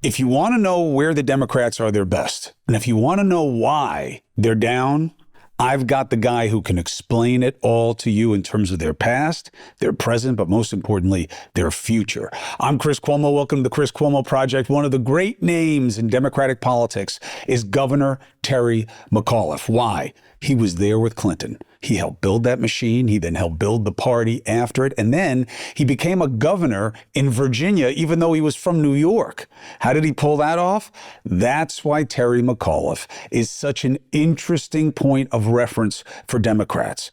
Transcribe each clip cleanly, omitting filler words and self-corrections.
If you want to know where the Democrats are their best, and if you want to know why they're down, I've got the guy who can explain it all to you in terms of their past, their present, but most importantly, their future. I'm Chris Cuomo. Welcome to the Chris Cuomo Project. One of the great names in Democratic politics is Governor Terry McAuliffe. Why? He was there with Clinton. He helped build that machine. He then helped build the party after it. And then he became a governor in Virginia, even though he was from New York. How did he pull that off? That's why Terry McAuliffe is such an interesting point of reference for Democrats.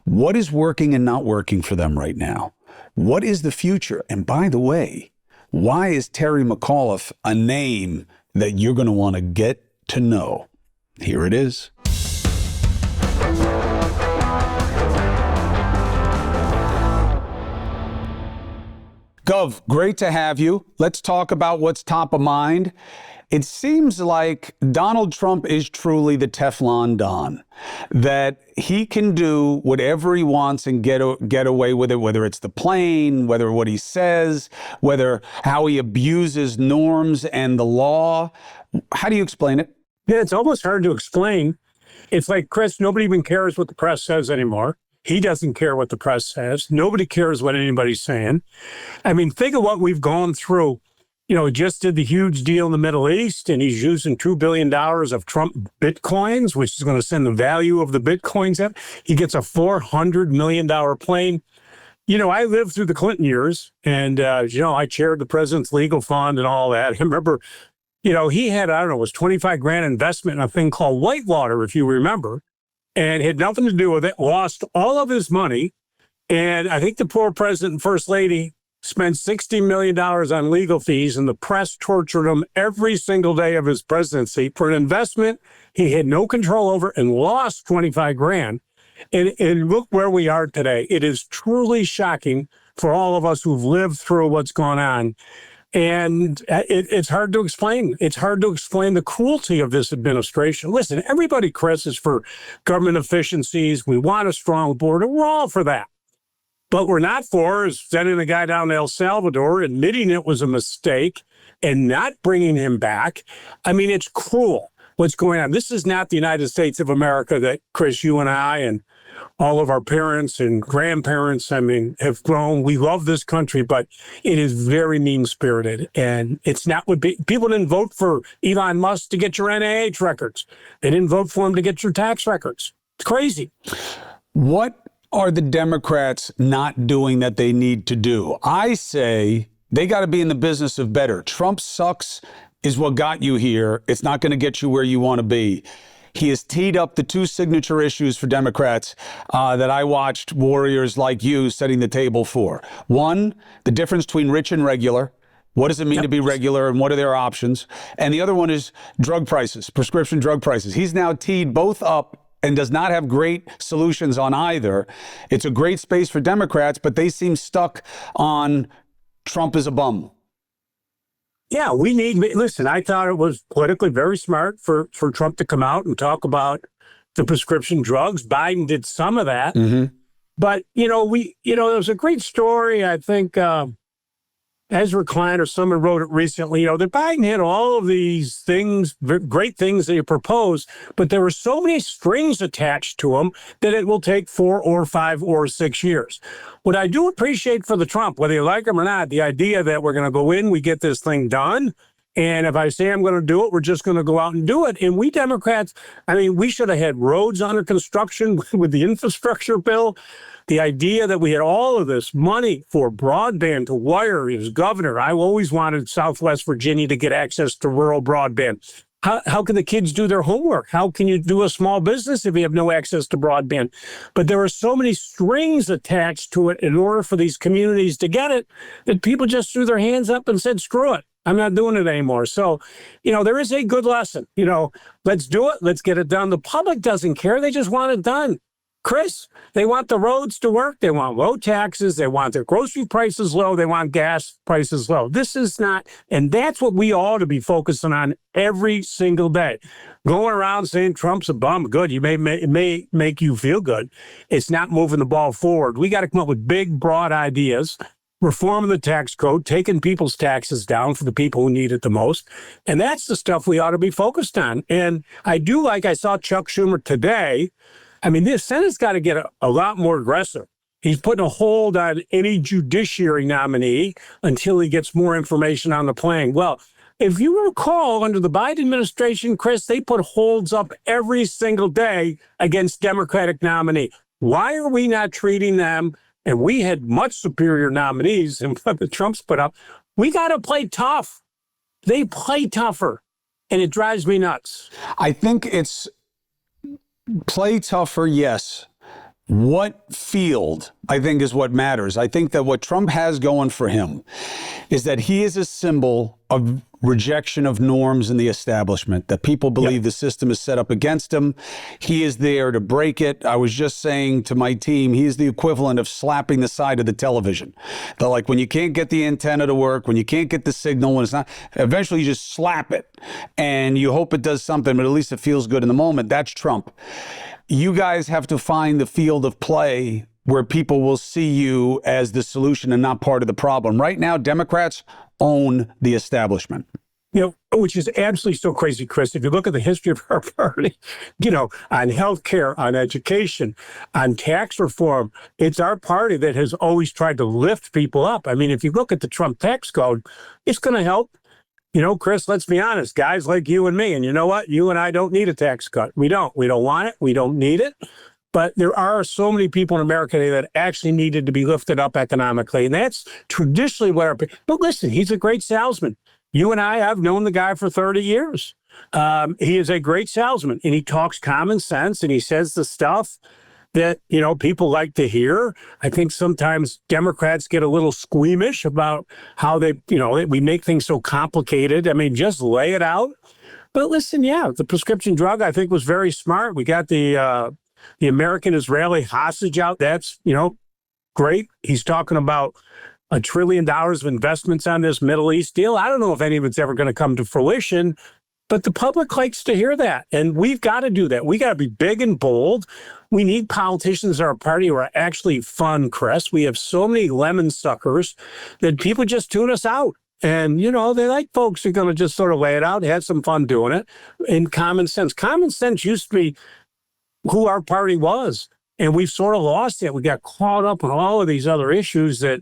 What is working and not working for them right now? What is the future? And by the way, why is Terry McAuliffe a name that you're going to want to get to know? Here it is. Gov, great to have you. Let's talk about what's top of mind. It seems like Donald Trump is truly the Teflon Don, that he can do whatever he wants and get away with it, whether it's the plane, whether what he says, whether how he abuses norms and the law. How do you explain it? Yeah, it's almost hard to explain. It's like, Chris, nobody even cares what the press says anymore. He doesn't care what the press says. Nobody cares what anybody's saying. I mean, think of what we've gone through. You know, he just did the huge deal in the Middle East, and he's using $2 billion of Trump Bitcoins, which is going to send the value of the Bitcoins up. He gets a $400 million plane. You know, I lived through the Clinton years, and, I chaired the president's legal fund and all that. I remember, he had, it was 25 grand investment in a thing called Whitewater, if you remember. And had nothing to do with it, lost all of his money. And I think the poor president and first lady spent $60 million on legal fees, and the press tortured him every single day of his presidency for an investment he had no control over and lost 25 grand. And look where we are today. It is truly shocking for all of us who've lived through what's gone on. And it's hard to explain. It's hard to explain the cruelty of this administration. Listen, everybody, Chris, is for government efficiencies. We want a strong border. We're all for that. But we're not for is sending a guy down to El Salvador, admitting it was a mistake, and not bringing him back. I mean, it's cruel what's going on. This is not the United States of America that, Chris, you and I and all of our parents and grandparents, have grown. We love this country, but it is very mean-spirited. And it's not what people didn't vote for Elon Musk to get your NIH records. They didn't vote for him to get your tax records. It's crazy. What are the Democrats not doing that they need to do? I say they got to be in the business of better. Trump sucks is what got you here. It's not going to get you where you want to be. He has teed up the two signature issues for Democrats that I watched warriors like you setting the table for. One, the difference between rich and regular. What does it mean to be regular, and what are their options? And the other one is drug prices, prescription drug prices. He's now teed both up and does not have great solutions on either. It's a great space for Democrats, but they seem stuck on Trump is a bum. Yeah, listen, I thought it was politically very smart for Trump to come out and talk about the prescription drugs. Biden did some of that. Mm-hmm. But, there was a great story, I think, Ezra Klein or someone wrote it recently, that Biden had all of these things, great things that he proposed, but there were so many strings attached to them that it will take 4 or 5 or 6 years. What I do appreciate for the Trump, whether you like him or not, the idea that we're going to go in, we get this thing done. And if I say I'm going to do it, we're just going to go out and do it. And we Democrats, we should have had roads under construction with the infrastructure bill. The idea that we had all of this money for broadband to wire as governor. I always wanted Southwest Virginia to get access to rural broadband. How can the kids do their homework? How can you do a small business if you have no access to broadband? But there are so many strings attached to it in order for these communities to get it that people just threw their hands up and said, screw it. I'm not doing it anymore. So, there is a good lesson. Let's do it. Let's get it done. The public doesn't care. They just want it done. Chris, they want the roads to work. They want low taxes. They want their grocery prices low. They want gas prices low. This is not, and that's what we ought to be focusing on every single day. Going around saying Trump's a bum, good. It may make you feel good. It's not moving the ball forward. We got to come up with big, broad ideas. reform of the tax code, taking people's taxes down for the people who need it the most. And that's the stuff we ought to be focused on. And I saw Chuck Schumer today. I mean, the Senate's got to get a lot more aggressive. He's putting a hold on any judiciary nominee until he gets more information on the playing. Well, if you recall, under the Biden administration, Chris, they put holds up every single day against Democratic nominee. Why are we not treating them? And we had much superior nominees than what the Trumps put up. We got to play tough. They play tougher, and it drives me nuts. I think it's play tougher, yes. What field, I think, is what matters. I think that what Trump has going for him is that he is a symbol of rejection of norms in the establishment, that people believe the system is set up against him. He is there to break it. I was just saying to my team, he is the equivalent of slapping the side of the television. They're like, when you can't get the antenna to work, when you can't get the signal, when it's not, eventually you just slap it and you hope it does something, but at least it feels good in the moment. That's Trump. You guys have to find the field of play where people will see you as the solution and not part of the problem. Right now, Democrats own the establishment. You know, which is absolutely so crazy, Chris. If you look at the history of our party, you know, on healthcare, on education, on tax reform, it's our party that has always tried to lift people up. I mean, if you look at the Trump tax code, it's going to help. You know, Chris, let's be honest, guys like you and me, and you know what? You and I don't need a tax cut. We don't want it. We don't need it. But there are so many people in America today that actually needed to be lifted up economically. And that's traditionally what but listen, he's a great salesman. You and I, I've known the guy for 30 years. He is a great salesman, and he talks common sense, and he says the stuff that, you know, people like to hear. I think sometimes Democrats get a little squeamish about how they, you know, we make things so complicated. I mean, just lay it out. But listen, yeah, the prescription drug, I think, was very smart. We got the American-Israeli hostage out. That's, you know, great. He's talking about $1 trillion of investments on this Middle East deal. I don't know if any of it's ever going to come to fruition, but the public likes to hear that. And we've got to do that. We got to be big and bold. We need politicians in our party who are actually fun, Chris. We have so many lemon suckers that people just tune us out. And, you know, they like folks who are going to just sort of lay it out, have some fun doing it. And common sense. Common sense used to be who our party was. And we've sort of lost it. We got caught up in all of these other issues that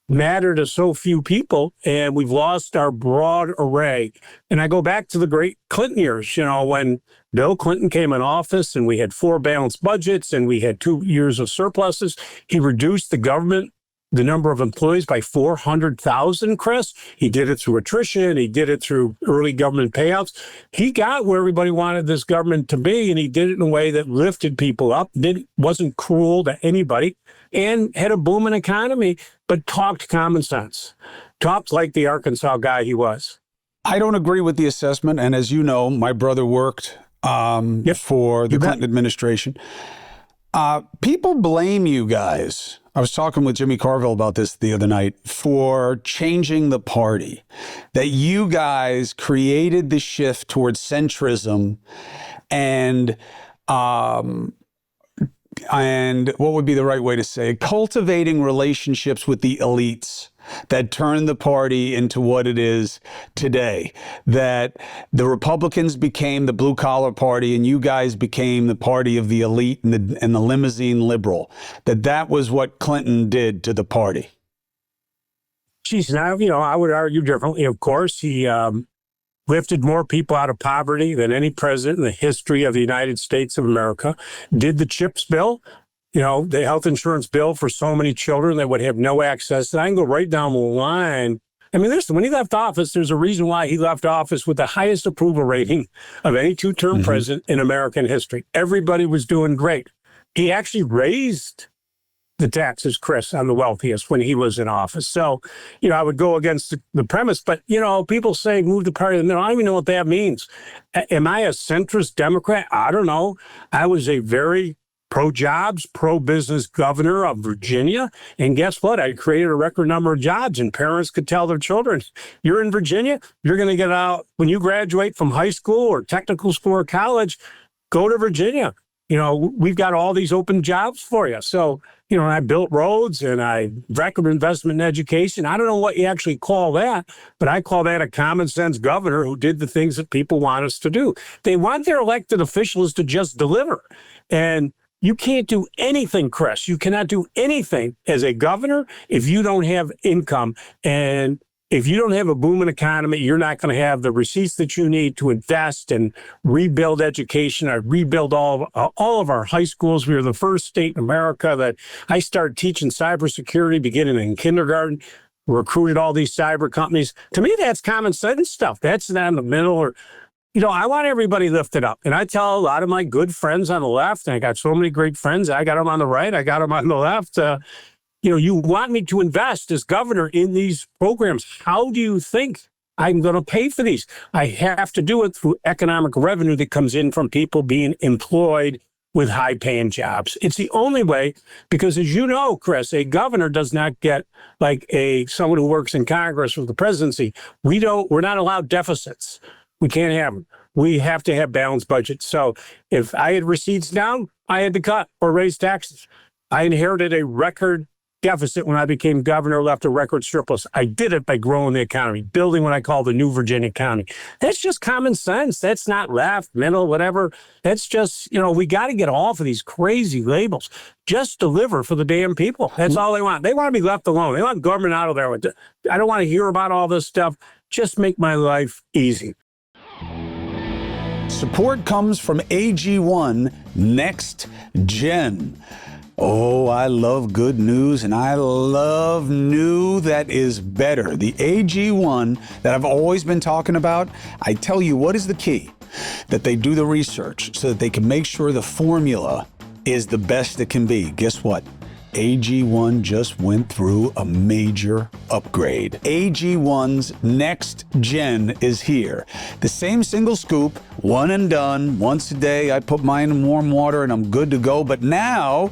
matter to so few people, and we've lost our broad array. And I go back to the great Clinton years, you know, when Bill Clinton came in office and we had 4 balanced budgets and we had 2 years of surpluses. He reduced the government, the number of employees, by 400,000, Chris. He did it through attrition. He did it through early government payouts. He got where everybody wanted this government to be, and he did it in a way that lifted people up, wasn't cruel to anybody, and had a booming economy, but talked common sense, talked like the Arkansas guy he was. I don't agree with the assessment. And as you know, my brother worked for the Clinton administration. People blame you guys. I was talking with Jimmy Carville about this the other night, for changing the party, that you guys created the shift towards centrism and what would be the right way to say it? Cultivating relationships with the elites that turned the party into what it is today. That the Republicans became the blue collar party and you guys became the party of the elite and the limousine liberal. That was what Clinton did to the party. Geez, now, you know, I would argue differently. Of course, he lifted more people out of poverty than any president in the history of the United States of America. Did the CHIPS bill, you know, the health insurance bill for so many children that would have no access. And I can go right down the line. I mean, listen, when he left office, there's a reason why he left office with the highest approval rating of any 2-term president in American history. Everybody was doing great. He actually raised the taxes, Chris, on the wealthiest when he was in office. So, you know, I would go against the premise. But, you know, people say move the party. And I don't even know what that means. Am I a centrist Democrat? I don't know. I was a very pro-jobs, pro-business governor of Virginia. And guess what? I created a record number of jobs, and parents could tell their children, you're in Virginia, you're going to get out when you graduate from high school or technical school or college, go to Virginia. we've got all these open jobs for you. So, I built roads and I record investment in education. I don't know what you actually call that, but I call that a common sense governor who did the things that people want us to do. They want their elected officials to just deliver. And you can't do anything, Chris. You cannot do anything as a governor if you don't have income. And if you don't have a booming economy, you're not going to have the receipts that you need to invest and rebuild education. I rebuild all of our high schools. We were the first state in America that I started teaching cybersecurity beginning in kindergarten, recruited all these cyber companies. To me, that's common sense stuff. That's not in the middle or, I want everybody lifted up. And I tell a lot of my good friends on the left, and I got so many great friends. I got them on the right. I got them on the left. You want me to invest as governor in these programs. How do you think I'm going to pay for these? I have to do it through economic revenue that comes in from people being employed with high-paying jobs. It's the only way, because as you know, Chris, a governor does not get like someone who works in Congress or the presidency. We're not allowed deficits. We can't have them. We have to have balanced budgets. So if I had receipts down, I had to cut or raise taxes. I inherited a record deficit when I became governor, left a record surplus. I did it by growing the economy, building what I call the new Virginia economy. That's just common sense. That's not left, middle, whatever. That's just, we got to get off of these crazy labels. Just deliver for the damn people. That's all they want. They want to be left alone. They want government out of there. I don't want to hear about all this stuff. Just make my life easy. Support comes from AG1 NextGen. Oh, I love good news, and I love new that is better. The AG1 that I've always been talking about, I tell you what is the key? That they do the research so that they can make sure the formula is the best it can be. Guess what? AG1 just went through a major upgrade. AG1's NextGen is here. The same single scoop, one and done, once a day. I put mine in warm water and I'm good to go. But now,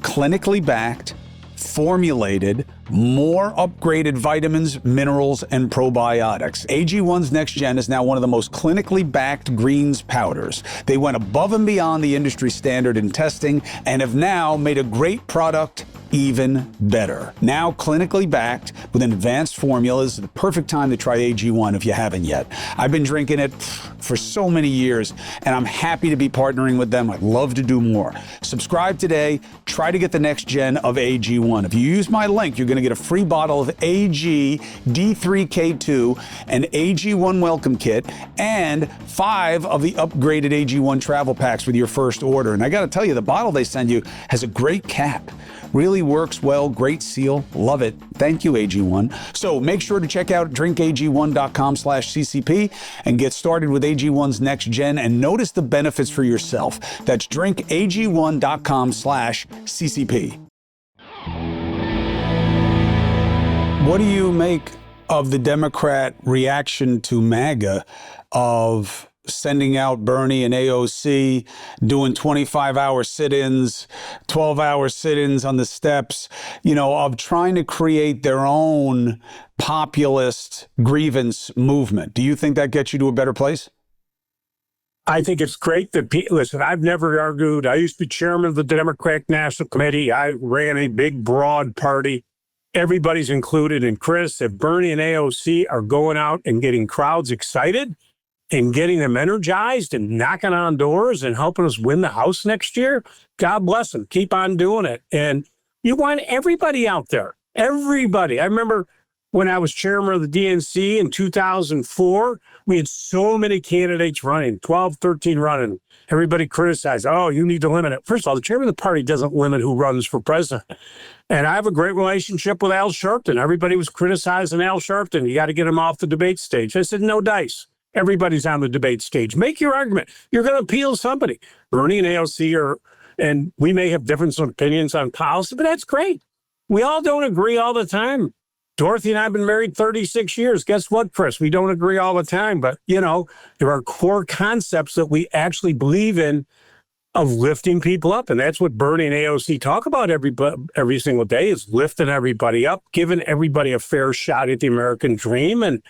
clinically backed, formulated, more upgraded vitamins, minerals, and probiotics. AG1's NextGen is now one of the most clinically backed greens powders. They went above and beyond the industry standard in testing and have now made a great product even better. Now clinically backed with an advanced formula is the perfect time to try AG1 if you haven't yet. I've been drinking it for so many years and I'm happy to be partnering with them. I'd love to do more. Subscribe today. Try to get the next gen of AG1. If you use my link, you're going to get a free bottle of AG D3K2, an AG1 welcome kit, and 5 of the upgraded AG1 travel packs with your first order. And I got to tell you, the bottle they send you has a great cap. Really works well, great seal, love it. Thank you, AG1. So make sure to check out drinkag1.com/CCP and get started with AG1's Next Gen and notice the benefits for yourself. That's drinkag1.com/CCP. What do you make of the Democrat reaction to MAGA of sending out Bernie and AOC, doing 25-hour sit-ins, 12-hour sit-ins on the steps, of trying to create their own populist grievance movement? Do you think that gets you to a better place? I think it's great that listen, I've never argued. I used to be chairman of the Democratic National Committee. I ran a big, broad party. Everybody's included. And Chris, if Bernie and AOC are going out and getting crowds excited, and getting them energized and knocking on doors and helping us win the House next year, God bless them. Keep on doing it. And you want everybody out there. Everybody. I remember when I was chairman of the DNC in 2004, we had so many candidates running, 12, 13 running. Everybody criticized, you need to limit it. First of all, the chairman of the party doesn't limit who runs for president. And I have a great relationship with Al Sharpton. Everybody was criticizing Al Sharpton. You got to get him off the debate stage. I said, no dice. Everybody's on the debate stage. Make your argument. You're going to appeal somebody. Bernie and AOC and we may have different opinions on policy, but that's great. We all don't agree all the time. Dorothy and I have been married 36 years. Guess what, Chris? We don't agree all the time, but there are core concepts that we actually believe in of lifting people up. And that's what Bernie and AOC talk about every single day is lifting everybody up, giving everybody a fair shot at the American dream. And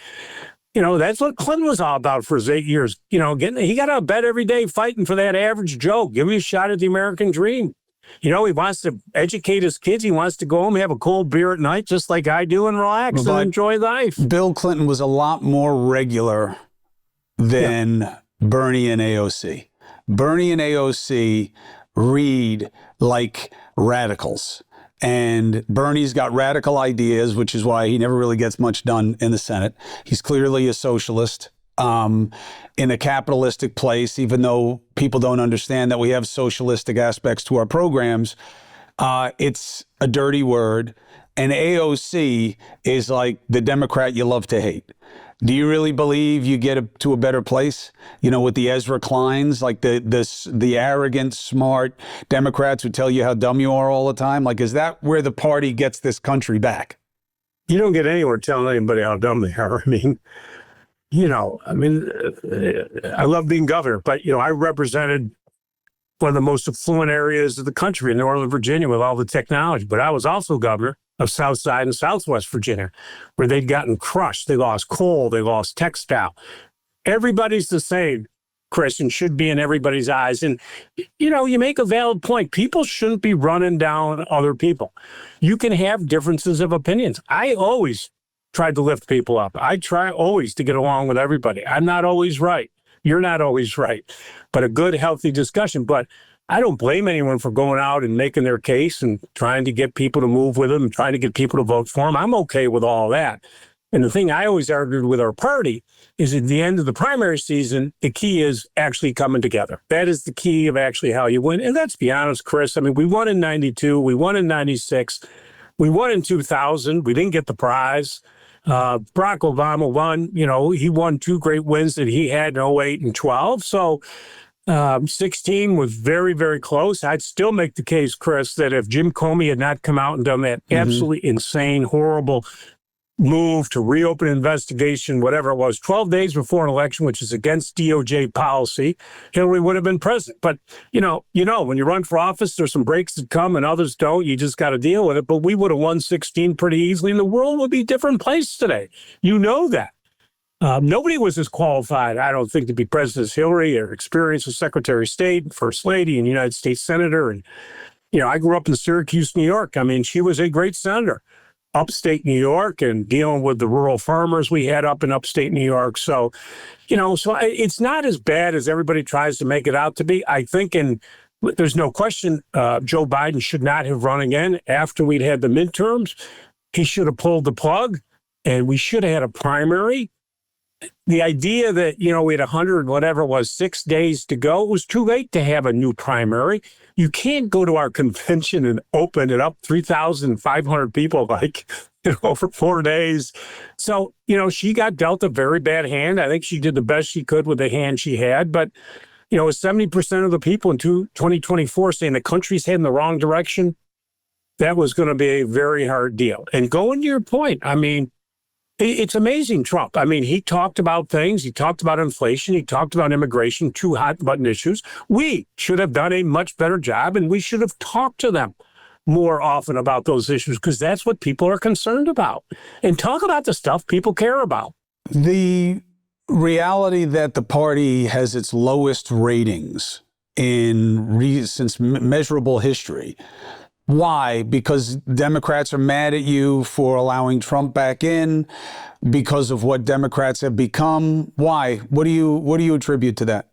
That's what Clinton was all about for his 8 years. He got out of bed every day fighting for that average Joe. Give me a shot at the American dream. He wants to educate his kids. He wants to go home, have a cold beer at night, just like I do, and relax and enjoy life. Bill Clinton was a lot more regular than Bernie and AOC. Bernie and AOC read like radicals. And Bernie's got radical ideas, which is why he never really gets much done in the Senate. He's clearly a socialist in a capitalistic place, even though people don't understand that we have socialistic aspects to our programs. It's a dirty word. And AOC is like the Democrat you love to hate. Do you really believe you get to a better place? With the Ezra Kleins, like the arrogant, smart Democrats who tell you how dumb you are all the time? Like, is that where the party gets this country back? You don't get anywhere telling anybody how dumb they are. I love being governor, but, I represented one of the most affluent areas of the country in Northern Virginia with all the technology. But I was also governor of South Side and Southwest Virginia, where they'd gotten crushed. They lost coal. They lost textile. Everybody's the same, Chris, and should be in everybody's eyes. And, you make a valid point. People shouldn't be running down other people. You can have differences of opinions. I always tried to lift people up. I try always to get along with everybody. I'm not always right. You're not always right, but a good, healthy discussion. But I don't blame anyone for going out and making their case and trying to get people to move with them and trying to get people to vote for them. I'm okay with all that. And the thing I always argued with our party is at the end of the primary season, the key is actually coming together. That is the key of actually how you win. And let's be honest, Chris, we won in 92, we won in 96, we won in 2000, we didn't get the prize. Barack Obama won, he won 2 great wins that he had in 08 and 12. So 16 was very, very close. I'd still make the case, Chris, that if Jim Comey had not come out and done that absolutely insane, horrible move to reopen an investigation, whatever it was, 12 days before an election, which is against DOJ policy, Hillary would have been president. But, when you run for office, there's some breaks that come and others don't. You just got to deal with it. But we would have won 16 pretty easily, and the world would be a different place today. You know that. Nobody was as qualified, I don't think, to be president as Hillary, or experienced as Secretary of State, First Lady, and United States Senator. And, I grew up in Syracuse, New York. She was a great senator. Upstate New York, and dealing with the rural farmers we had up in upstate New York. So, it's not as bad as everybody tries to make it out to be. I think, there's no question, Joe Biden should not have run again after we'd had the midterms. He should have pulled the plug, and we should have had a primary. The idea that, we had 100, whatever it was, 6 days to go, it was too late to have a new primary. You can't go to our convention and open it up 3,500 people for 4 days. So, she got dealt a very bad hand. I think she did the best she could with the hand she had. But, 70% of the people in 2024 saying the country's heading the wrong direction, that was going to be a very hard deal. And going to your point, it's amazing, Trump. He talked about things. He talked about inflation. He talked about immigration, 2 hot button issues. We should have done a much better job, and we should have talked to them more often about those issues, because that's what people are concerned about. And talk about the stuff people care about. The reality that the party has its lowest ratings since measurable history. Why? Because Democrats are mad at you for allowing Trump back in, because of what Democrats have become. Why? What do you attribute to that?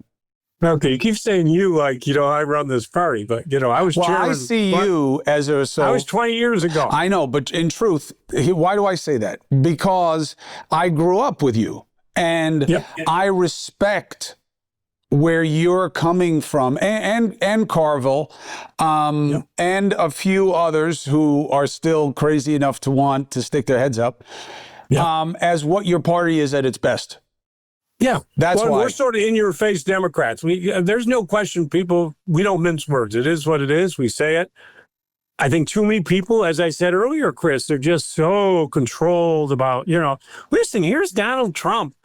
Okay, you keep saying you like, I run this party, but, I was chairman. I see you as a... I was 20 years ago. I know, but in truth, why do I say that? Because I grew up with you, and I respect where you're coming from, and Carville, and a few others who are still crazy enough to want to stick their heads up, as what your party is at its best. Yeah, that's why we're sort of in-your-face Democrats. There's no question, people. We don't mince words. It is what it is. We say it. I think too many people, as I said earlier, Chris, they're just so controlled about. Listen, here's Donald Trump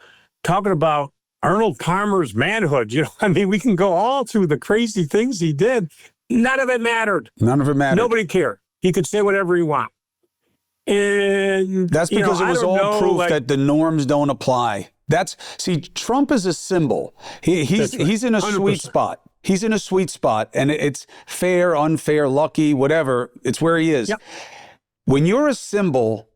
talking about Arnold Palmer's manhood. We can go all through the crazy things he did. None of it mattered. None of it mattered. Nobody cared. He could say whatever he wanted. And That's because it was all proof that the norms don't apply. Trump is a symbol. He's in a 100%. Sweet spot. He's in a sweet spot, and it's fair, unfair, lucky, whatever. It's where he is. Yep. When you're a symbol,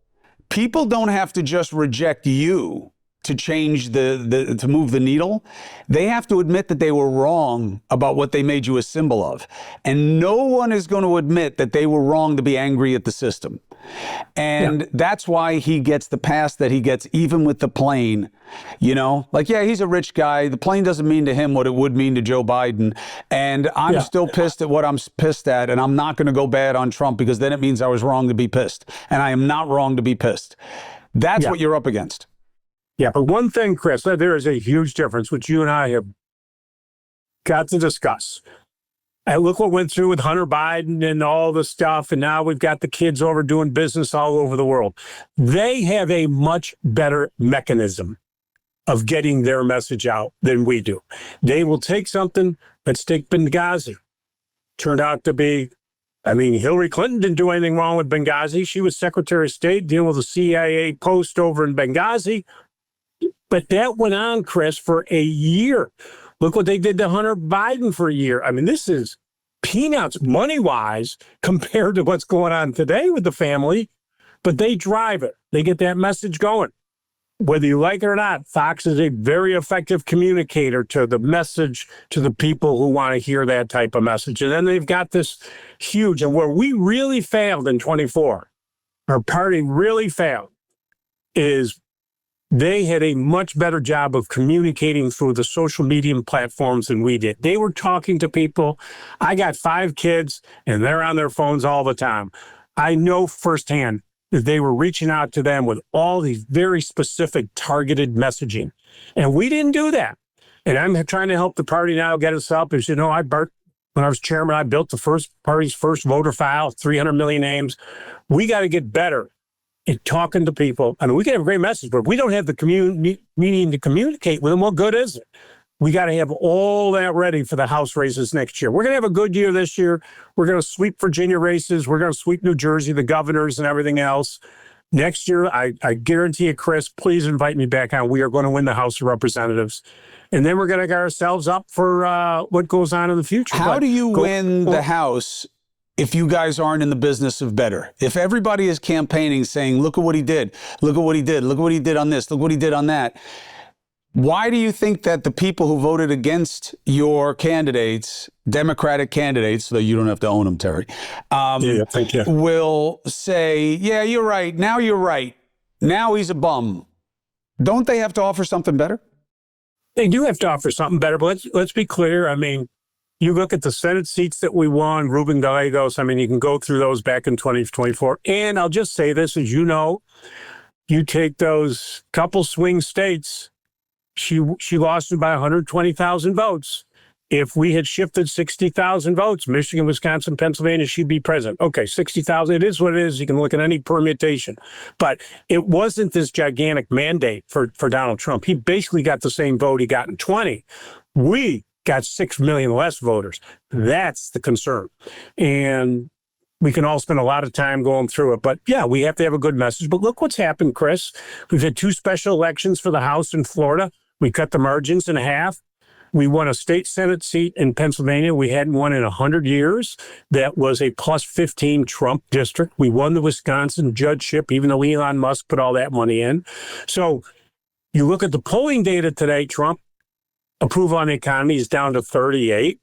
people don't have to just reject you to change to move the needle. They have to admit that they were wrong about what they made you a symbol of. And no one is going to admit that they were wrong to be angry at the system. And that's why he gets the pass that he gets, even with the plane. He's a rich guy. The plane doesn't mean to him what it would mean to Joe Biden. And I'm still pissed at what I'm pissed at. And I'm not going to go bad on Trump, because then it means I was wrong to be pissed. And I am not wrong to be pissed. That's what you're up against. Yeah, but one thing, Chris, there is a huge difference, which you and I have got to discuss. And look what went through with Hunter Biden and all the stuff, and now we've got the kids over doing business all over the world. They have a much better mechanism of getting their message out than we do. They will take something, let's take Benghazi. Turned out to be, Hillary Clinton didn't do anything wrong with Benghazi. She was Secretary of State dealing with a CIA post over in Benghazi. But that went on, Chris, for a year. Look what they did to Hunter Biden for a year. This is peanuts money-wise compared to what's going on today with the family. But they drive it. They get that message going. Whether you like it or not, Fox is a very effective communicator to the message to the people who want to hear that type of message. And then they've got this huge, and where we really failed in 24, our party really failed, is they had a much better job of communicating through the social media platforms than we did. They were talking to people. I got 5 kids, and they're on their phones all the time. I know firsthand that they were reaching out to them with all these very specific targeted messaging. And we didn't do that. And I'm trying to help the party now get us up. As you know, when I was chairman, I built the party's first voter file, 300 million names. We got to get better in talking to people. We can have a great message, but if we don't have the medium to communicate with them, what good is it? We got to have all that ready for the House races next year. We're going to have a good year this year. We're going to sweep Virginia races. We're going to sweep New Jersey, the governors and everything else. Next year, I guarantee you, Chris, please invite me back on. We are going to win the House of Representatives. And then we're going to get ourselves up for what goes on in the future. How do you win the House if you guys aren't in the business of better? If everybody is campaigning saying, look at what he did, look at what he did, look at what he did on this, look what he did on that. Why do you think that the people who voted against your candidates, Democratic candidates, so you don't have to own them, Terry, thank you, will say, yeah, you're right. Now you're right. Now he's a bum. Don't they have to offer something better? They do have to offer something better, but let's be clear. You look at the Senate seats that we won, Ruben Gallegos, you can go through those back in 2024. And I'll just say this, as you know, you take those couple swing states, she lost by 120,000 votes. If we had shifted 60,000 votes, Michigan, Wisconsin, Pennsylvania, she'd be president. Okay, 60,000, it is what it is. You can look at any permutation. But it wasn't this gigantic mandate for Donald Trump. He basically got the same vote he got in 20. We got 6 million less voters. That's the concern. And we can all spend a lot of time going through it. But yeah, we have to have a good message. But look what's happened, Chris. We've had 2 special elections for the House in Florida. We cut the margins in half. We won a state Senate seat in Pennsylvania we hadn't won in 100 years. That was a plus 15 Trump district. We won the Wisconsin judgeship, even though Elon Musk put all that money in. So you look at the polling data today, Trump approval on the economy is down to 38.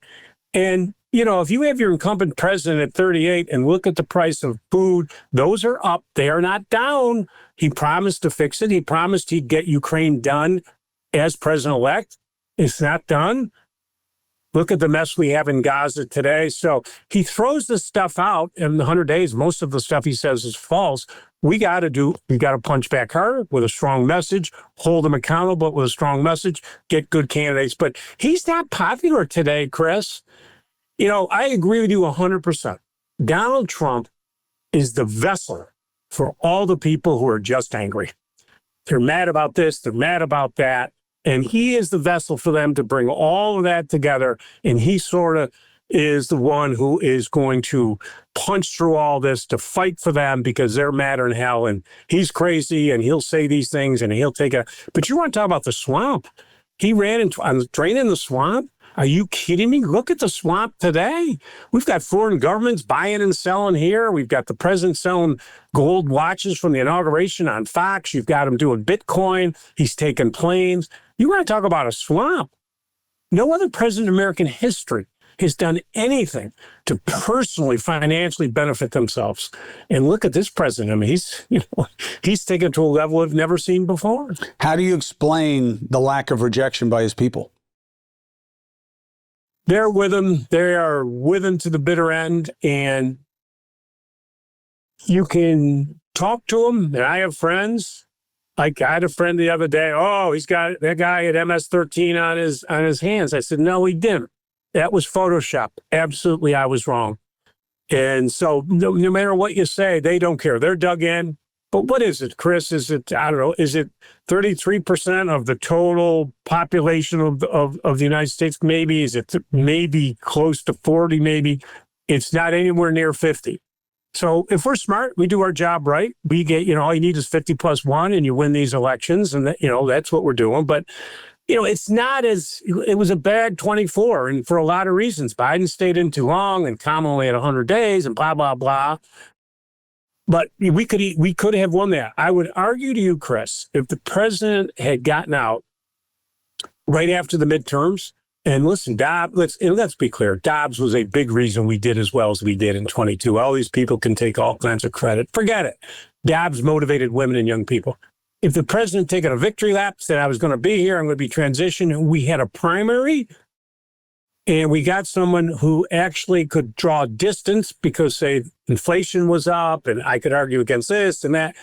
And, if you have your incumbent president at 38 and look at the price of food, those are up. They are not down. He promised to fix it. He promised he'd get Ukraine done as president-elect. It's not done. Look at the mess we have in Gaza today. So he throws this stuff out in the 100 days. Most of the stuff he says is false. We got to punch back harder with a strong message, hold them accountable with a strong message, get good candidates. But he's not popular today, Chris. I agree with you 100%. Donald Trump is the vessel for all the people who are just angry. They're mad about this. They're mad about that. And he is the vessel for them to bring all of that together. And he sort of is the one who is going to punch through all this to fight for them because they're madder than hell. And he's crazy and he'll say these things and he'll take a. But you want to talk about the swamp? He ran on the drain in the swamp. Are you kidding me? Look at the swamp today. We've got foreign governments buying and selling here. We've got the president selling gold watches from the inauguration on Fox. You've got him doing Bitcoin. He's taking planes. You want to talk about a swamp? No other president in American history has done anything to personally, financially benefit themselves. And look at this president. I mean, he's taken it to a level we've never seen before. How do you explain the lack of rejection by his people? They're with him. They are with him to the bitter end. And you can talk to him. And I have friends. Like I had a friend the other day. Oh, he's got that guy at MS-13 on his hands. I said, no, he didn't. That was Photoshop. Absolutely, I was wrong. And so no matter what you say, they don't care. They're dug in. But what is it, Chris? Is it, I don't know, is it 33% of the total population of the United States? Maybe. Is it maybe close to 40, maybe? It's not anywhere near 50. So if we're smart, we do our job right. We get, all you need is 50 plus one and you win these elections. And, that's what we're doing. But, it's not it was a bad 24. And for a lot of reasons, Biden stayed in too long and Kamala only had 100 days and blah, blah, blah. But we could have won that. I would argue to you, Chris, if the president had gotten out right after the midterms, and listen, let's be clear, Dobbs was a big reason we did as well as we did in 22. All these people can take all kinds of credit. Forget it. Dobbs motivated women and young people. If the president taken a victory lap, said I was going to be here, I'm going to be transitioned, we had a primary, and we got someone who actually could draw distance because, say, inflation was up, and I could argue against this and that,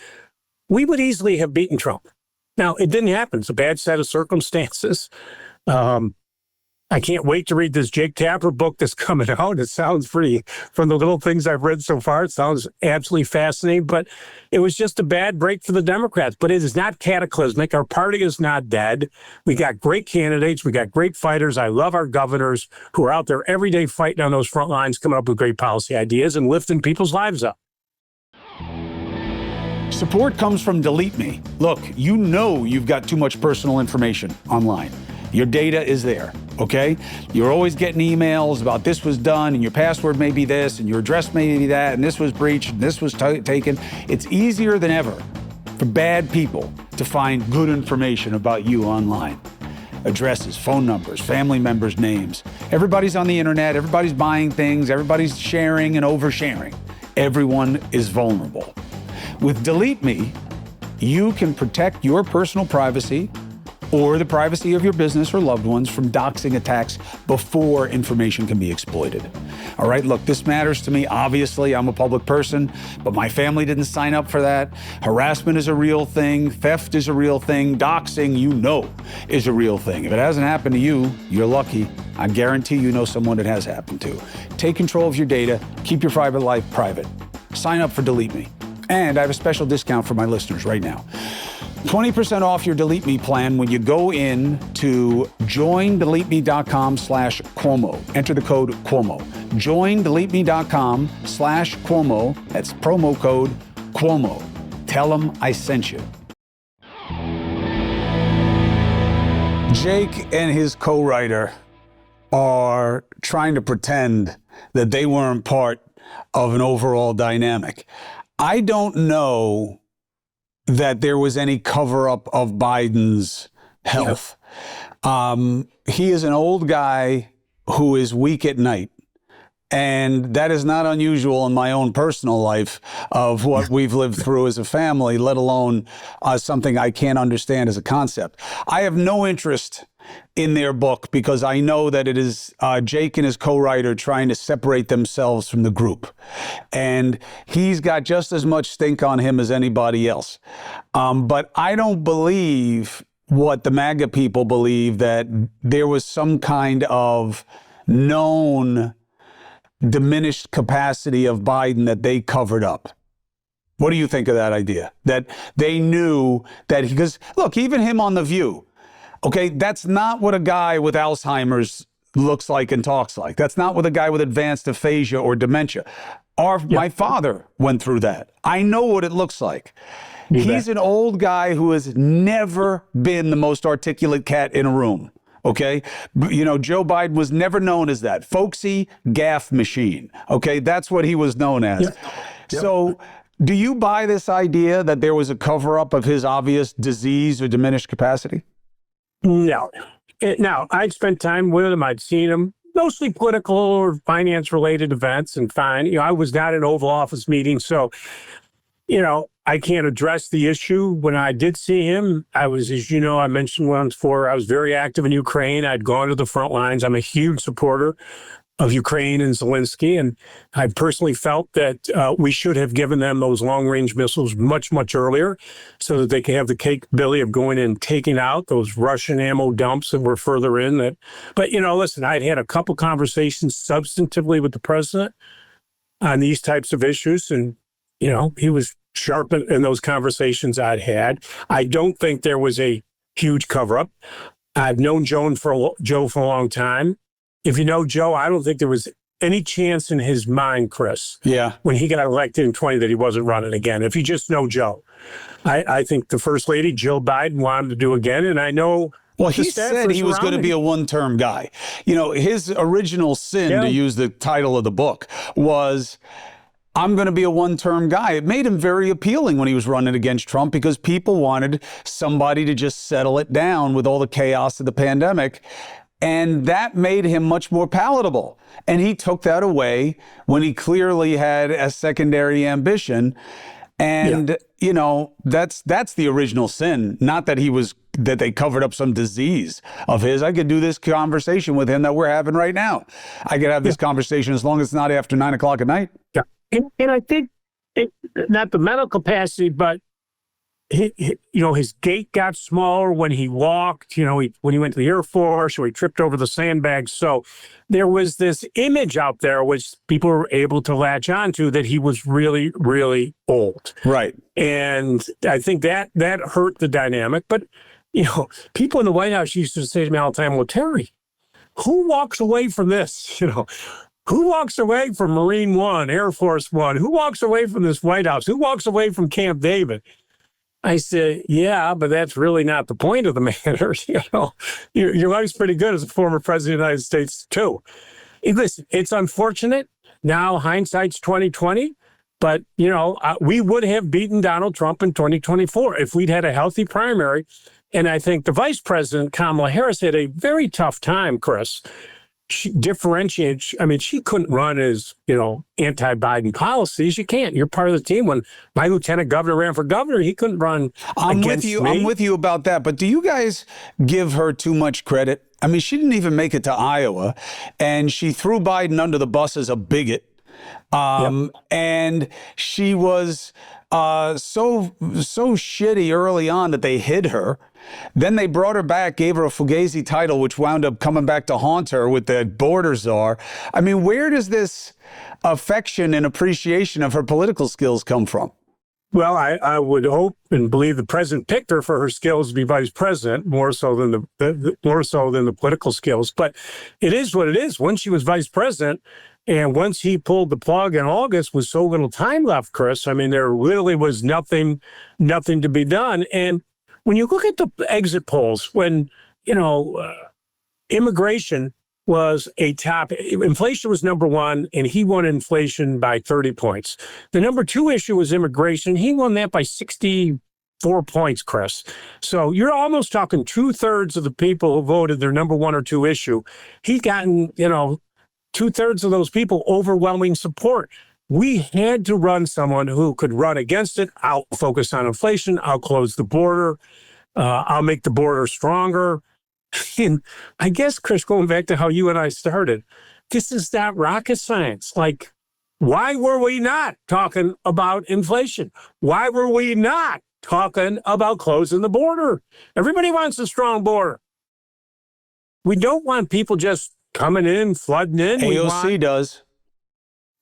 we would easily have beaten Trump. Now, it didn't happen. It's a bad set of circumstances. I can't wait to read this Jake Tapper book that's coming out. It sounds pretty, from the little things I've read so far, it sounds absolutely fascinating. But it was just a bad break for the Democrats. But it is not cataclysmic. Our party is not dead. We got great candidates. We got great fighters. I love our governors who are out there every day fighting on those front lines, coming up with great policy ideas and lifting people's lives up. Support comes from Delete Me. Look, you've got too much personal information online. Your data is there, okay? You're always getting emails about this was done and your password may be this and your address may be that and this was breached and this was taken. It's easier than ever for bad people to find good information about you online. Addresses, phone numbers, family members' names. Everybody's on the internet, everybody's buying things, everybody's sharing and oversharing. Everyone is vulnerable. With Delete Me, you can protect your personal privacy or the privacy of your business or loved ones from doxing attacks before information can be exploited. All right, look, this matters to me. Obviously, I'm a public person, but my family didn't sign up for that. Harassment is a real thing. Theft is a real thing. Doxing, is a real thing. If it hasn't happened to you, you're lucky. I guarantee you know someone it has happened to. Take control of your data. Keep your private life private. Sign up for Delete Me. And I have a special discount for my listeners right now. 20% off your Delete Me plan when you go in to joindeleteme.com/Cuomo. Enter the code Cuomo. Joindeleteme.com/Cuomo. That's promo code Cuomo. Tell them I sent you. Jake and his co-writer are trying to pretend that they weren't part of an overall dynamic. I don't know that there was any cover-up of Biden's health. He is an old guy who is weak at night. And that is not unusual in my own personal life of what we've lived through as a family, let alone something I can't understand as a concept. I have no interest in their book because I know that it is Jake and his co-writer trying to separate themselves from the group. And he's got just as much stink on him as anybody else. But I don't believe what the MAGA people believe, that there was some kind of known diminished capacity of Biden that they covered up. What do you think of that idea? That they knew that, because look, even him on The View, okay, that's not what a guy with Alzheimer's looks like and talks like. That's not what a guy with advanced aphasia or dementia. My father went through that. I know what it looks like. He's an old guy who has never been the most articulate cat in a room. Okay. You know, Joe Biden was never known as that folksy gaffe machine. Okay. That's what he was known as. Yep. So do you buy this idea that there was a cover up of his obvious disease or diminished capacity? No. Now, I'd spent time with him. I'd seen him, mostly political or finance related events, and fine. You know, I was not in Oval Office meetings. So, you know, I can't address the issue. When I did see him, I was, as you know, I mentioned once before, I was very active in Ukraine. I'd gone to the front lines. I'm a huge supporter of Ukraine and Zelensky. And I personally felt that we should have given them those long-range missiles much, much earlier so that they can have the capability of going and taking out those Russian ammo dumps that were further in. But, you know, listen, I'd had a couple conversations substantively with the president on these types of issues. And, you know, he was sharp in those conversations I'd had. I don't think there was a huge cover-up. I've known Joe for a long time. If you know Joe, I don't think there was any chance in his mind, Chris, when he got elected in 20 that he wasn't running again. If you just know Joe, I think the First Lady, Jill Biden, wanted to do again. And I know... Well, he said he was going to be a one-term guy. You know, his original sin, to use the title of the book, was... I'm going to be a one-term guy. It made him very appealing when he was running against Trump because people wanted somebody to just settle it down with all the chaos of the pandemic. And that made him much more palatable. And he took that away when he clearly had a secondary ambition. And, you know, that's the original sin, not that that they covered up some disease of his. I could do this conversation with him that we're having right now. I could have this conversation as long as it's not after 9 o'clock at night. Yeah. And I think, not the mental capacity, but, you know, his gait got smaller when he walked, you know, when he went to the Air Force or he tripped over the sandbags. So there was this image out there which people were able to latch onto that he was really, really old. Right. And I think that hurt the dynamic. But, you know, people in the White House used to say to me all the time, well, Terry, who walks away from this? You know, who walks away from Marine One, Air Force One? Who walks away from this White House? Who walks away from Camp David? I said, yeah, but that's really not the point of the matter. You know, your life's pretty good as a former president of the United States, too. Listen, it's unfortunate. Now, hindsight's 2020. But, you know, we would have beaten Donald Trump in 2024 if we'd had a healthy primary. And I think the vice president, Kamala Harris, had a very tough time, Chris. She differentiates. I mean, she couldn't run as, you know, anti-Biden policies. You can't. You're part of the team. When my lieutenant governor ran for governor, he couldn't run against me. I'm with you about that. But do you guys give her too much credit? I mean, she didn't even make it to Iowa, and she threw Biden under the bus as a bigot. And she was so shitty early on that they hid her. Then they brought her back, gave her a Fugazi title, which wound up coming back to haunt her with the border czar. I mean, where does this affection and appreciation of her political skills come from? Well, I would hope and believe the president picked her for her skills to be vice president, more so than the political skills. But it is what it is. Once she was vice president, and once he pulled the plug in August, with so little time left, Chris, I mean, there really was nothing to be done. And when you look at the exit polls, when, you know, immigration was a top, inflation was number one, and he won inflation by 30 points. The number two issue was immigration. He won that by 64 points, Chris. So you're almost talking 2/3 of the people who voted their number one or two issue. He'd gotten, you know, 2/3 of those people overwhelming support. We had to run someone who could run against it. I'll focus on inflation. I'll close the border. I'll make the border stronger. And I guess, Chris, going back to how you and I started, this is not rocket science. Like, why were we not talking about inflation? Why were we not talking about closing the border? Everybody wants a strong border. We don't want people just coming in, flooding in. AOC does.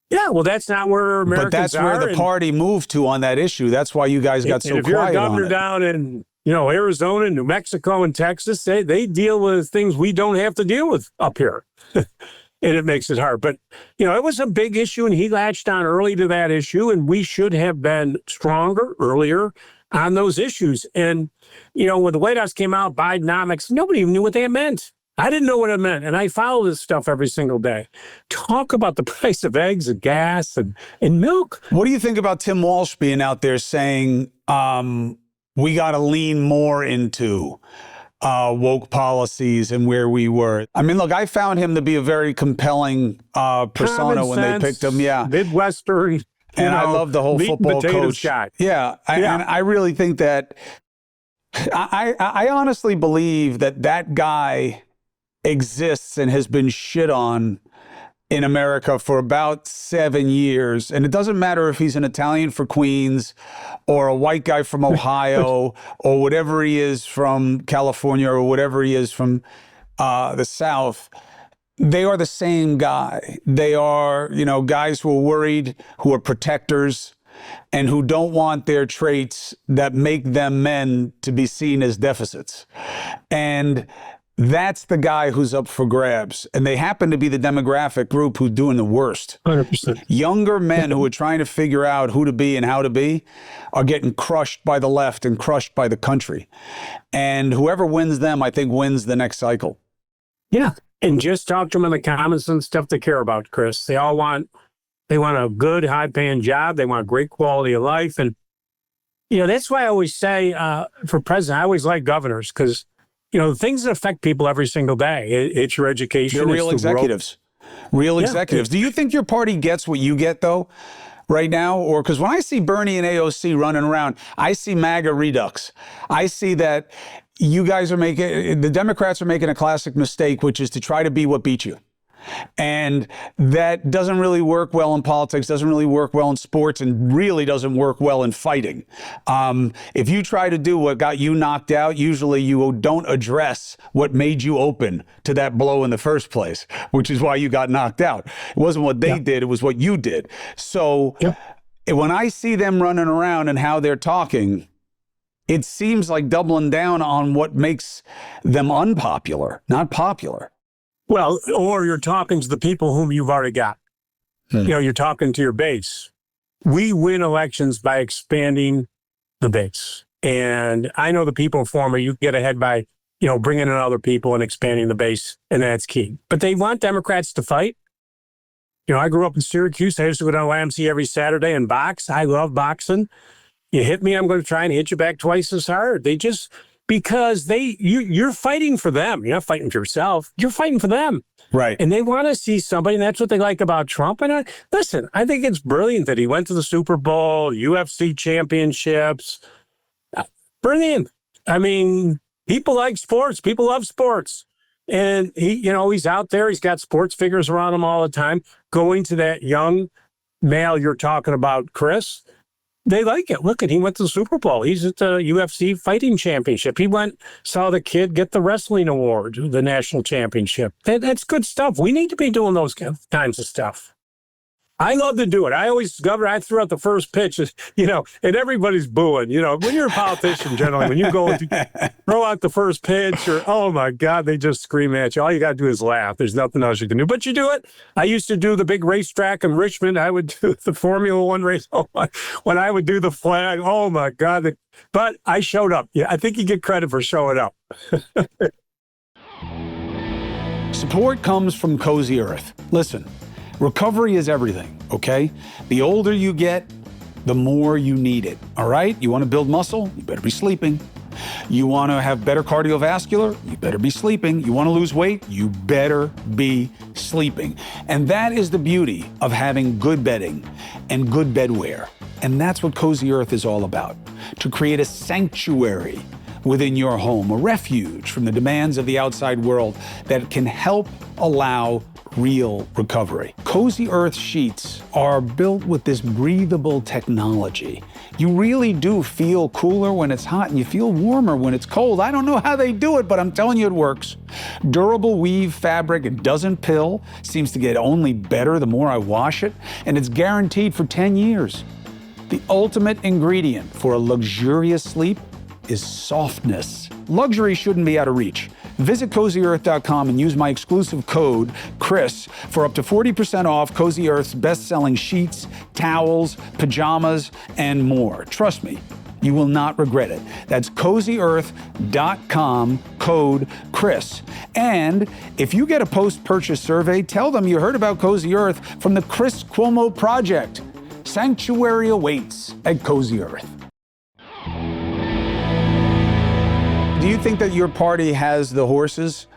Yeah, well, that's not where Americans are. But that's where the party moved to on that issue. That's why you guys got so quiet on it. If you're a governor down in, Arizona, New Mexico, and Texas, they deal with things we don't have to deal with up here. And it makes it hard. But, it was a big issue, and he latched on early to that issue, and we should have been stronger earlier on those issues. And, when the White House came out, Bidenomics, nobody even knew what that meant. I didn't know what it meant, and I follow this stuff every single day. Talk about the price of eggs and gas and milk. What do you think about Tim Walsh being out there saying we got to lean more into woke policies and where we were? I mean, look, I found him to be a very compelling persona when they picked him. Yeah, Midwestern. And I love the whole football coach guy. Yeah, and I really think that I honestly believe that guy exists and has been shit on in America for about 7 years. And it doesn't matter if he's an Italian for Queens or a white guy from Ohio or whatever he is from California or whatever he is from the South. They are the same guy. They are, guys who are worried, who are protectors, and who don't want their traits that make them men to be seen as deficits. And that's the guy who's up for grabs. And they happen to be the demographic group who's doing the worst. 100%. Younger men who are trying to figure out who to be and how to be are getting crushed by the left and crushed by the country. And whoever wins them, I think, wins the next cycle. Yeah. And just talk to them in the comments and stuff they care about, Chris. They want a good, high-paying job. They want great quality of life. And, that's why I always say for president, I always like governors because things that affect people every single day. It's your education. They're real executives. Real executives. Do you think your party gets what you get, though, right now? Or because when I see Bernie and AOC running around, I see MAGA redux. I see that you guys the Democrats are making a classic mistake, which is to try to be what beat you. And that doesn't really work well in politics, doesn't really work well in sports, and really doesn't work well in fighting. If you try to do what got you knocked out, usually you don't address what made you open to that blow in the first place, which is why you got knocked out. It wasn't what they did, it was what you did. So when I see them running around and how they're talking, it seems like doubling down on what makes them unpopular, not popular. Well, or you're talking to the people whom you've already got. You're talking to your base. We win elections by expanding the base. And I know the people for me, you get ahead by, bringing in other people and expanding the base, and that's key. But they want Democrats to fight. I grew up in Syracuse. I used to go down to YMCA every Saturday and box. I love boxing. You hit me, I'm going to try and hit you back twice as hard. Because you're fighting for them. You're not fighting for yourself. You're fighting for them. Right. And they want to see somebody, and that's what they like about Trump. And listen, I think it's brilliant that he went to the Super Bowl, UFC championships. Brilliant. I mean, people like sports. People love sports. And he's out there. He's got sports figures around him all the time. Going to that young male you're talking about, Chris, they like it. Look, he went to the Super Bowl. He's at the UFC fighting championship. He saw the kid get the wrestling award, the national championship. That's good stuff. We need to be doing those kinds of stuff. I love to do it. Governor, I threw out the first pitch, and everybody's booing. When you're a politician, generally, when you go to throw out the first pitch, or, oh my God, they just scream at you. All you got to do is laugh. There's nothing else you can do, but you do it. I used to do the big racetrack in Richmond. I would do the Formula One race. Oh my, when I would do the flag, oh my God. But I showed up. Yeah, I think you get credit for showing up. Support comes from Cozy Earth. Listen. Recovery is everything, okay? The older you get, the more you need it, all right? You want to build muscle? You better be sleeping. You want to have better cardiovascular? You better be sleeping. You want to lose weight? You better be sleeping. And that is the beauty of having good bedding and good bedwear. And that's what Cozy Earth is all about, to create a sanctuary within your home, a refuge from the demands of the outside world that can help allow real recovery. Cozy Earth sheets are built with this breathable technology. You really do feel cooler when it's hot and you feel warmer when it's cold. I don't know how they do it, but I'm telling you it works. Durable weave fabric, it doesn't pill, seems to get only better the more I wash it, and it's guaranteed for 10 years. The ultimate ingredient for a luxurious sleep is softness. Luxury shouldn't be out of reach. Visit CozyEarth.com and use my exclusive code, Chris, for up to 40% off Cozy Earth's best-selling sheets, towels, pajamas, and more. Trust me, you will not regret it. That's CozyEarth.com, code Chris. And if you get a post-purchase survey, tell them you heard about Cozy Earth from the Chris Cuomo Project. Sanctuary awaits at Cozy Earth. Do you think that your party has the horses?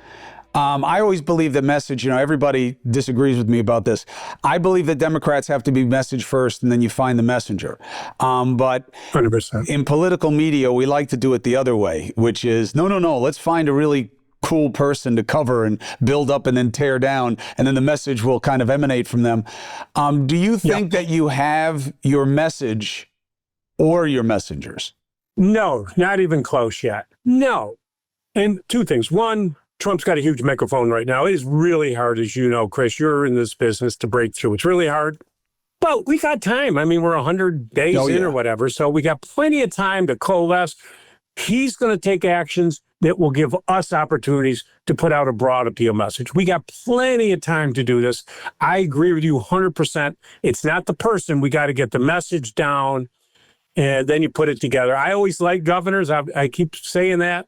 I always believe the message, everybody disagrees with me about this. I believe that Democrats have to be message first and then you find the messenger. But 100%. In political media, we like to do it the other way, which is, no, let's find a really cool person to cover and build up and then tear down, and then the message will kind of emanate from them. Do you think that you have your message or your messengers? No, not even close yet. No. And two things. One, Trump's got a huge megaphone right now. It is really hard, as you know, Chris, you're in this business, to break through. It's really hard. But we got time. I mean, we're 100 days in or whatever, so we got plenty of time to coalesce. He's going to take actions that will give us opportunities to put out a broad appeal message. We got plenty of time to do this. I agree with you 100%. It's not the person. We got to get the message down, and then you put it together. I always like governors. I keep saying that.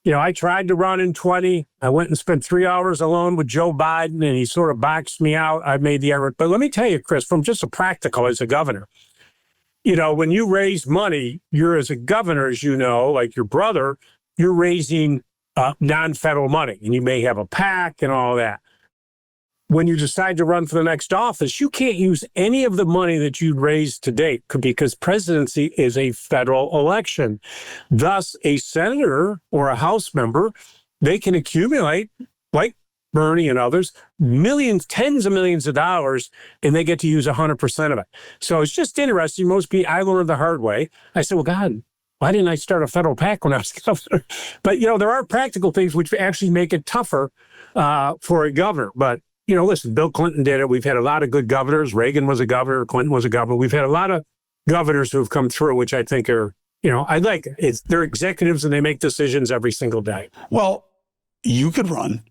I tried to run in 20. I went and spent 3 hours alone with Joe Biden, and he sort of boxed me out. I made the error. But let me tell you, Chris, from just a practical as a governor, when you raise money, you're, as a governor, as you know, like your brother, you're raising non-federal money, and you may have a PAC and all that. When you decide to run for the next office, you can't use any of the money that you'd raised to date because presidency is a federal election. Thus, a senator or a House member, they can accumulate, like Bernie and others, millions, tens of millions of dollars, and they get to use 100% of it. So it's just interesting. Most people, I learned the hard way. I said, well, God, why didn't I start a federal PAC when I was governor? But, there are practical things which actually make it tougher for a governor. But, listen, Bill Clinton did it. We've had a lot of good governors. Reagan was a governor. Clinton was a governor. We've had a lot of governors who have come through, which I think are, I like it. They're executives and they make decisions every single day. Well, you could run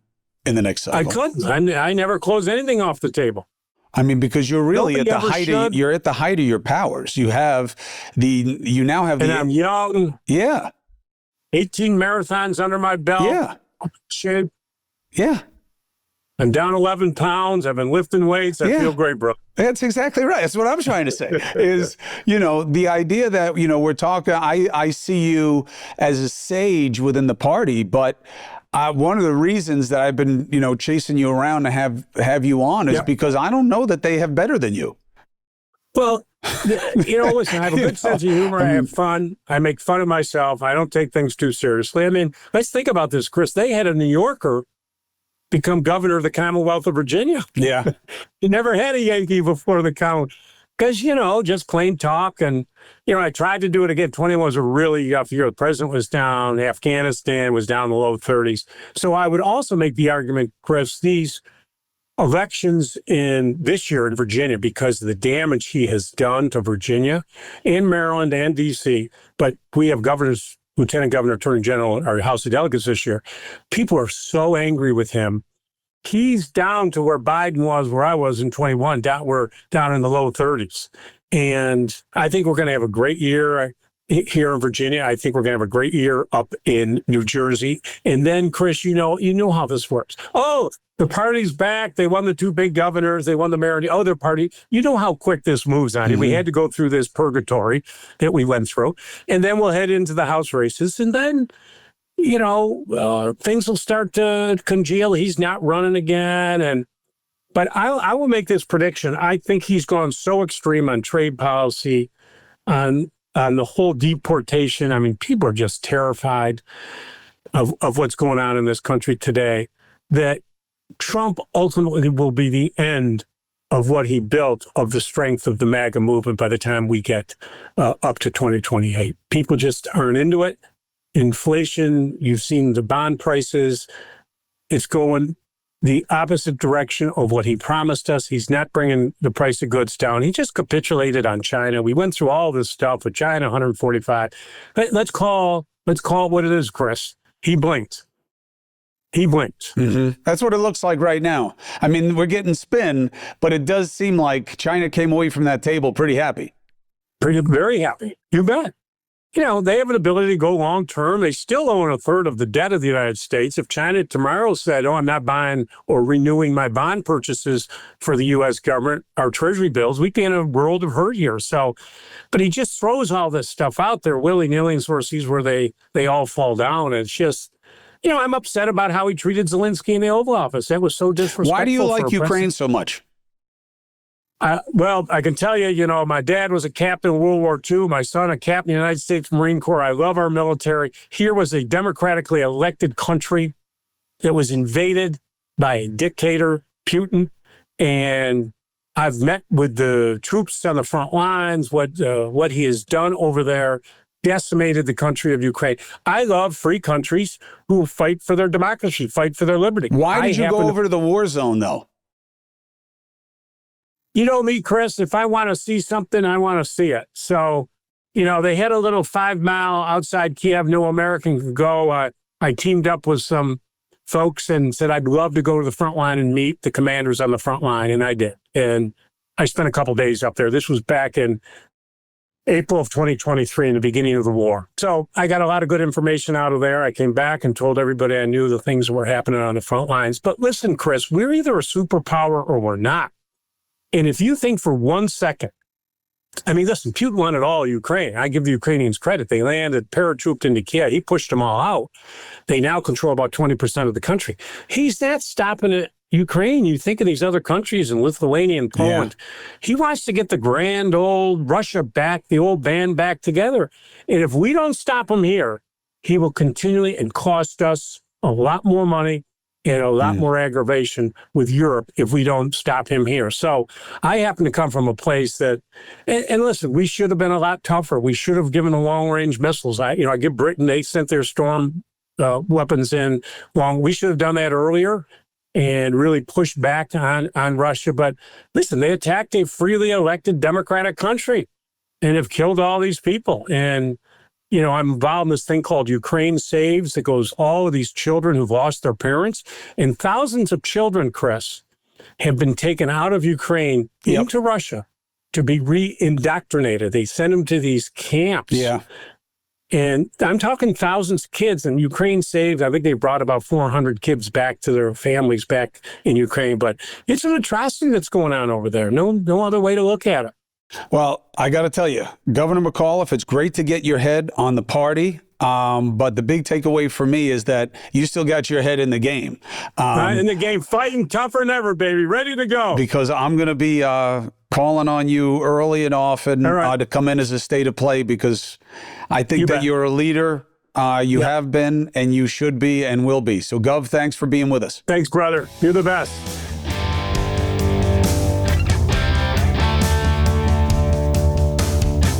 in the next cycle. I couldn't. I never close anything off the table. I mean, because you're really Nobody at the height of, you're at the height of your powers. You now have and I'm young. Yeah. 18 marathons under my belt. Yeah. Shape. Yeah. I'm down 11 pounds. I've been lifting weights. I feel great, bro. That's exactly right. That's what I'm trying to say is, the idea that, we're talking, I see you as a sage within the party, but one of the reasons that I've been, chasing you around to have you on is because I don't know that they have better than you. Well, listen, I have a good sense of humor. I have fun. I make fun of myself. I don't take things too seriously. I mean, let's think about this, Chris. They had a New Yorker become governor of the Commonwealth of Virginia. Yeah. You never had a Yankee before the Commonwealth. Because, just plain talk. And, I tried to do it again. 20 was a really rough year. The president was down. Afghanistan was down in the low 30s. So I would also make the argument, Chris, these elections in this year in Virginia, because of the damage he has done to Virginia and Maryland and D.C., but we have governors, Lieutenant Governor, Attorney General, our House of Delegates this year. People are so angry with him. He's down to where Biden was, where I was in 21, down in the low 30s. And I think we're going to have a great year here in Virginia. I think we're going to have a great year up in New Jersey. And then, Chris, you know how this works. Oh, the party's back. They won the two big governors. They won the mayor of the other party. You know how quick this moves on. Mm-hmm. We had to go through this purgatory that we went through. And then we'll head into the House races. And then, things will start to congeal. He's not running again. But I will make this prediction. I think he's gone so extreme on trade policy, on the whole deportation. I mean, people are just terrified of what's going on in this country today, that Trump ultimately will be the end of what he built, of the strength of the MAGA movement by the time we get up to 2028. People just aren't into it. Inflation, you've seen the bond prices, it's going the opposite direction of what he promised us. He's not bringing the price of goods down. He just capitulated on China. We went through all this stuff with China, 145. Let's call Let's call it what it is, Chris. He blinked. He blinked. Mm-hmm. That's what it looks like right now. I mean, we're getting spin, but it does seem like China came away from that table pretty happy. Very happy. You bet. They have an ability to go long term. They still own a third of the debt of the United States. If China tomorrow said, I'm not buying or renewing my bond purchases for the U.S. government, our treasury bills, we'd be in a world of hurt here. So, but he just throws all this stuff out there willy-nilly and sort of sees where they all fall down. And it's just, I'm upset about how he treated Zelensky in the Oval Office. That was so disrespectful. Why do you like Ukraine so much? Well, I can tell you, my dad was a captain in World War II. My son, a captain in the United States Marine Corps. I love our military. Here was a democratically elected country that was invaded by a dictator, Putin. And I've met with the troops on the front lines, what he has done over there, decimated the country of Ukraine. I love free countries who fight for their democracy, fight for their liberty. Why did you go over to the war zone, though? You know me, Chris, if I want to see something, I want to see it. So, they had a little 5 mile outside Kiev, no American could go. I teamed up with some folks and said, I'd love to go to the front line and meet the commanders on the front line. And I did. And I spent a couple days up there. This was back in April of 2023, in the beginning of the war. So I got a lot of good information out of there. I came back and told everybody I knew the things that were happening on the front lines. But listen, Chris, we're either a superpower or we're not. And if you think for 1 second, listen, Putin wanted all Ukraine. I give the Ukrainians credit. They landed, paratrooped into Kiev. He pushed them all out. They now control about 20% of the country. He's not stopping at Ukraine. You think of these other countries in Lithuania and Poland. Yeah. He wants to get the grand old Russia back, the old band back together. And if we don't stop him here, he will continually and cost us a lot more money and a lot more aggravation with Europe if we don't stop him here. So I happen to come from a place that, and listen, we should have been a lot tougher. We should have given the long-range missiles. I give Britain, they sent their storm weapons in long. We should have done that earlier and really pushed back on Russia. But listen, they attacked a freely elected democratic country and have killed all these people. And I'm involved in this thing called Ukraine Saves that goes all of these children who've lost their parents. And thousands of children, Chris, have been taken out of Ukraine into Russia to be re-indoctrinated. They send them to these camps. Yeah. And I'm talking thousands of kids. And Ukraine Saves, I think they brought about 400 kids back to their families back in Ukraine. But it's an atrocity that's going on over there. No other way to look at it. Well, I got to tell you, Governor McAuliffe, it's great to get your head on the party. But the big takeaway for me is that you still got your head in the game. In the game, fighting tougher than ever, baby. Ready to go. Because I'm going to be calling on you early and often to come in as a state of play, because I think that you're a leader. You have been, and you should be, and will be. So, Gov, thanks for being with us. Thanks, brother. You're the best.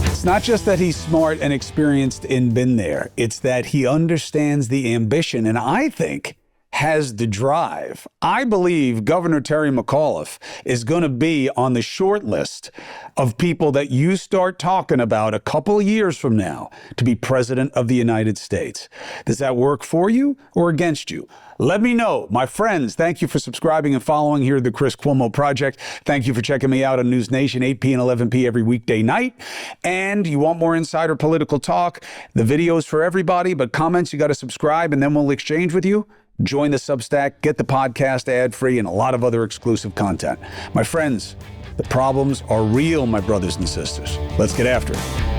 It's not just that he's smart and experienced and been there. It's that he understands the ambition, and I think has the drive. I believe Governor Terry McAuliffe is going to be on the short list of people that you start talking about a couple of years from now to be president of the United States. Does that work for you or against you? Let me know. My friends, thank you for subscribing and following here at the Chris Cuomo Project. Thank you for checking me out on News Nation, 8 p and 11 p every weekday night. And you want more insider political talk? The video's for everybody, but comments, you got to subscribe, and then we'll exchange with you. Join the Substack, get the podcast ad-free, and a lot of other exclusive content. My friends, the problems are real, my brothers and sisters. Let's get after it.